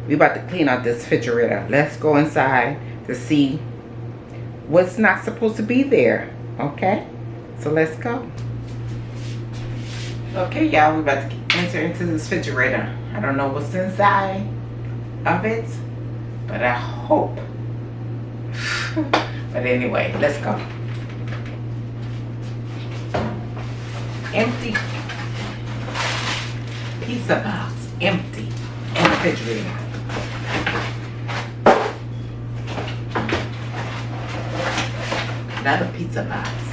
We about to clean out this refrigerator. Let's go inside to see what's not supposed to be there. Okay? So let's go. Okay, y'all, we're about to enter into this refrigerator. I don't know what's inside of it, but I hope. But anyway, let's go. Empty pizza box. Empty in the refrigerator. Another pizza box.